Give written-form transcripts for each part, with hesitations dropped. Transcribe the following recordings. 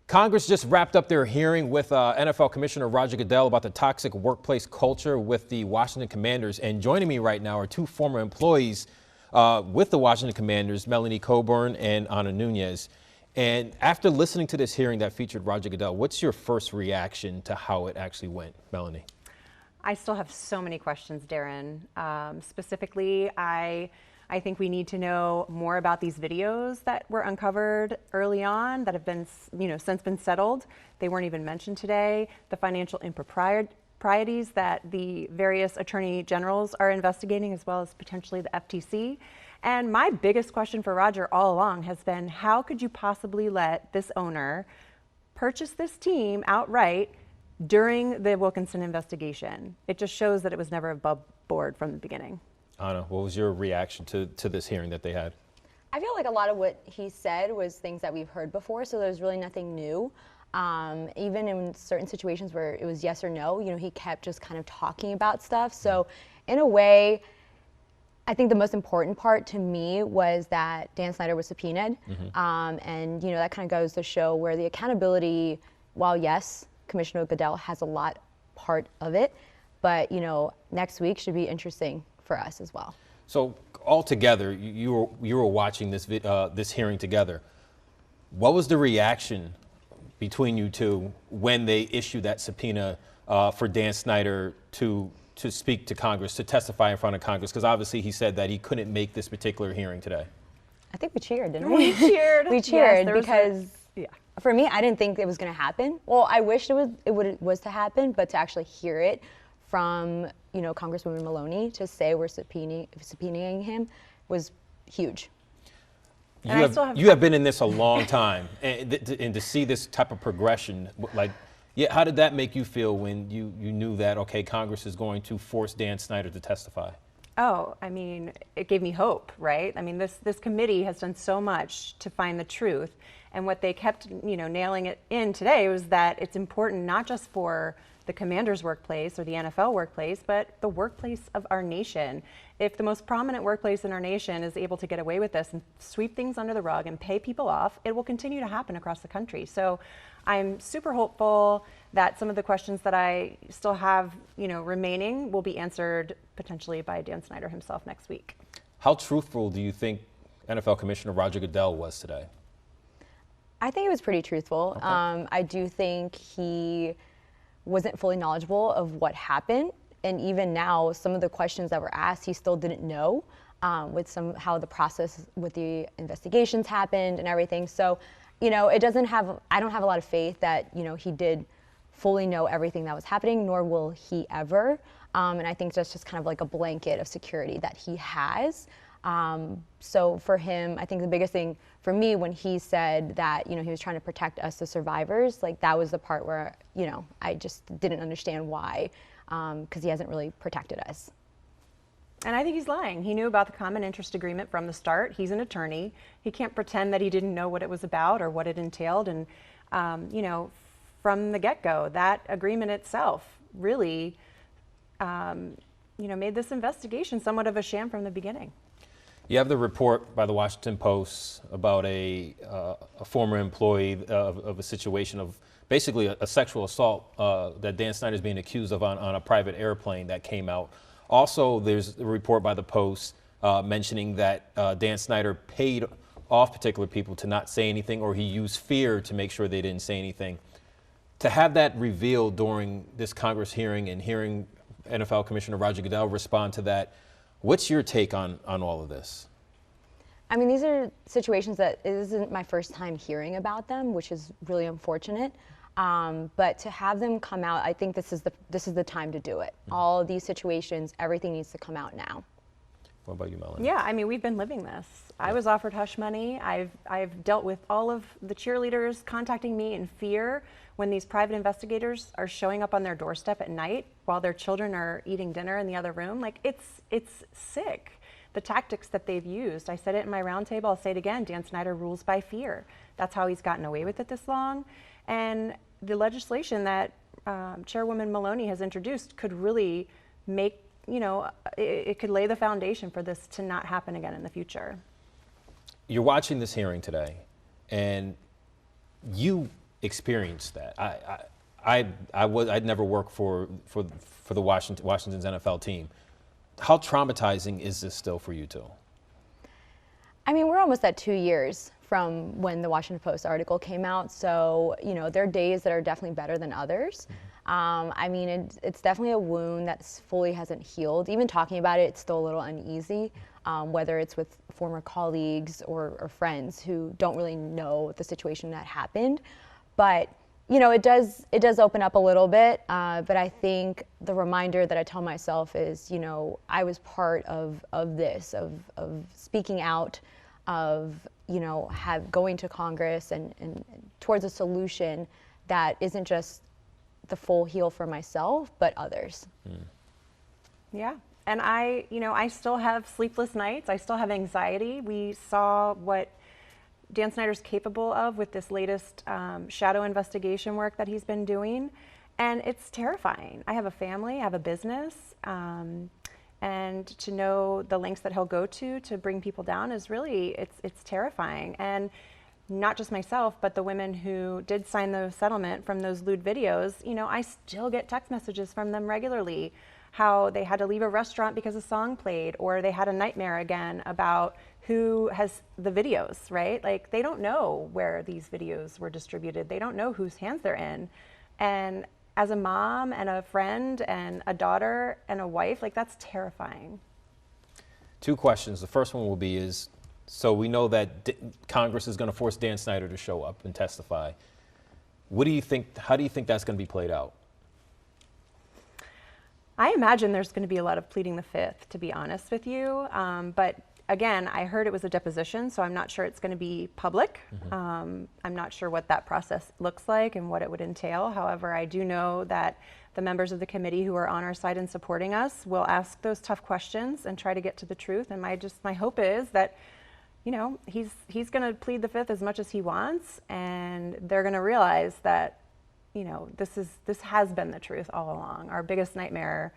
Congress just wrapped up their hearing with NFL Commissioner Roger Goodell about the toxic workplace culture with the Washington Commanders. And joining me right now are two former employees with the Washington Commanders, Melanie Coburn and Ana Nunez. And after listening to this hearing that featured Roger Goodell, what's your first reaction to how it actually went, Melanie? I still have so many questions, Darren. Specifically, I think we need to know more about these videos that were uncovered early on that have been, since been settled. They weren't even mentioned today. The financial improprieties that the various attorney generals are investigating, as well as potentially the FTC. And my biggest question for Roger all along has been, how could you possibly let this owner purchase this team outright during the Wilkinson investigation? It just shows that it was never above board from the beginning. Ana, what was your reaction to this hearing that they had? I feel like a lot of what he said was things that we've heard before, so there's really nothing new. Even in certain situations where it was yes or no, he kept just kind of talking about stuff. So in a way, I think the most important part to me was that Dan Snyder was subpoenaed. And that kind of goes to show where the accountability, while yes, Commissioner Goodell has a lot part of it, but next week should be interesting for us as well. So all together, you were watching this hearing together. What was the reaction between you two when they issued that subpoena for Dan Snyder to speak to Congress, to testify in front of Congress? Because obviously he said that he couldn't make this particular hearing today. I think we cheered, didn't we? We cheered. We cheered, yes, because for me, I didn't think it was going to happen. Well, I wished it was to happen, but to actually hear it from Congresswoman Maloney to say we're subpoenaing him was huge. You have been in this a long time, and to see this type of progression, how did that make you feel when you knew that, okay, Congress is going to force Dan Snyder to testify? Oh, I mean, it gave me hope, right? I mean, this committee has done so much to find the truth, and what they kept, nailing it in today was that it's important not just for the Commander's workplace or the NFL workplace, but the workplace of our nation. If the most prominent workplace in our nation is able to get away with this and sweep things under the rug and pay people off, it will continue to happen across the country. So I'm super hopeful that some of the questions that I still have, remaining will be answered potentially by Dan Snyder himself next week. How truthful do you think NFL Commissioner Roger Goodell was today? I think it was pretty truthful. Okay. I do think he wasn't fully knowledgeable of what happened. And even now, some of the questions that were asked, he still didn't know with how the process with the investigations happened and everything. So, I don't have a lot of faith that, he did fully know everything that was happening, nor will he ever. And I think that's just kind of like a blanket of security that he has. So for him, I think the biggest thing for me when he said that, he was trying to protect us, the survivors, that was the part where, I just didn't understand why, because he hasn't really protected us. And I think he's lying. He knew about the common interest agreement from the start. He's an attorney. He can't pretend that he didn't know what it was about or what it entailed. And, from the get-go, that agreement itself really, made this investigation somewhat of a sham from the beginning. You have the report by the Washington Post about a former employee of a situation of basically a sexual assault that Dan Snyder is being accused of on a private airplane that came out. Also, there's a report by the Post mentioning that Dan Snyder paid off particular people to not say anything, or he used fear to make sure they didn't say anything. To have that revealed during this Congress hearing and hearing NFL Commissioner Roger Goodell respond to that, what's your take on all of this? I mean, these are situations that it isn't my first time hearing about them, which is really unfortunate. But to have them come out, I think this is the time to do it. All of these situations, everything needs to come out now. What about you, Melanie? Yeah, I mean, we've been living this. I was offered hush money. I've dealt with all of the cheerleaders contacting me in fear when these private investigators are showing up on their doorstep at night while their children are eating dinner in the other room. It's sick, the tactics that they've used. I said it in my roundtable, I'll say it again, Dan Snyder rules by fear. That's how he's gotten away with it this long. And the legislation that Chairwoman Maloney has introduced could really make, it could lay the foundation for this to not happen again in the future. You're watching this hearing today, and you experienced that. I'd never worked for the Washington's NFL team. How traumatizing is this still for you two? I mean, we're almost at 2 years from when the Washington Post article came out, so there are days that are definitely better than others. I mean, it's definitely a wound that fully hasn't healed. Even talking about it, it's still a little uneasy, whether it's with former colleagues or friends who don't really know the situation that happened. But it does open up a little bit. But I think the reminder that I tell myself is, I was part of this, of speaking out, of going to Congress and towards a solution that isn't just the full heal for myself, but others. Yeah. And I still have sleepless nights. I still have anxiety. We saw what Dan Snyder's capable of with this latest shadow investigation work that he's been doing. And it's terrifying. I have a family, I have a business. And to know the lengths that he'll go to bring people down is really, it's terrifying. And not just myself, but the women who did sign the settlement from those lewd videos, I still get text messages from them regularly, how they had to leave a restaurant because a song played, or they had a nightmare again about who has the videos, right? Like, they don't know where these videos were distributed. They don't know whose hands they're in. And as a mom and a friend and a daughter and a wife, like, that's terrifying. 2 questions. The first one will be so we know that Congress is going to force Dan Snyder to show up and testify. How do you think that's going to be played out? I imagine there's going to be a lot of pleading the fifth, to be honest with you. But again, I heard it was a deposition, so I'm not sure it's going to be public. I'm not sure what that process looks like and what it would entail. However, I do know that the members of the committee who are on our side and supporting us will ask those tough questions and try to get to the truth. And my hope is that, he's going to plead the fifth as much as he wants, and they're going to realize that, this has been the truth all along. Our biggest nightmare,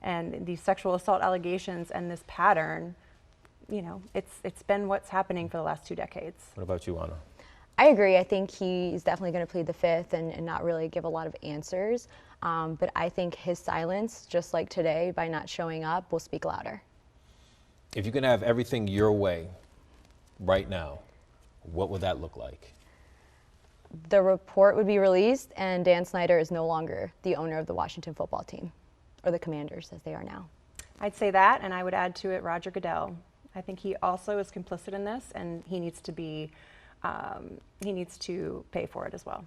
and these sexual assault allegations and this pattern, it's been what's happening for the last 2 decades. What about you, Anna? I agree. I think he's definitely going to plead the fifth and not really give a lot of answers. But I think his silence, just like today, by not showing up, will speak louder. If you can have everything your way right now, what would that look like? The report would be released, and Dan Snyder is no longer the owner of the Washington football team, or the Commanders as they are now. I'd say that, and I would add to it Roger Goodell. I think he also is complicit in this, and he needs to pay for it as well.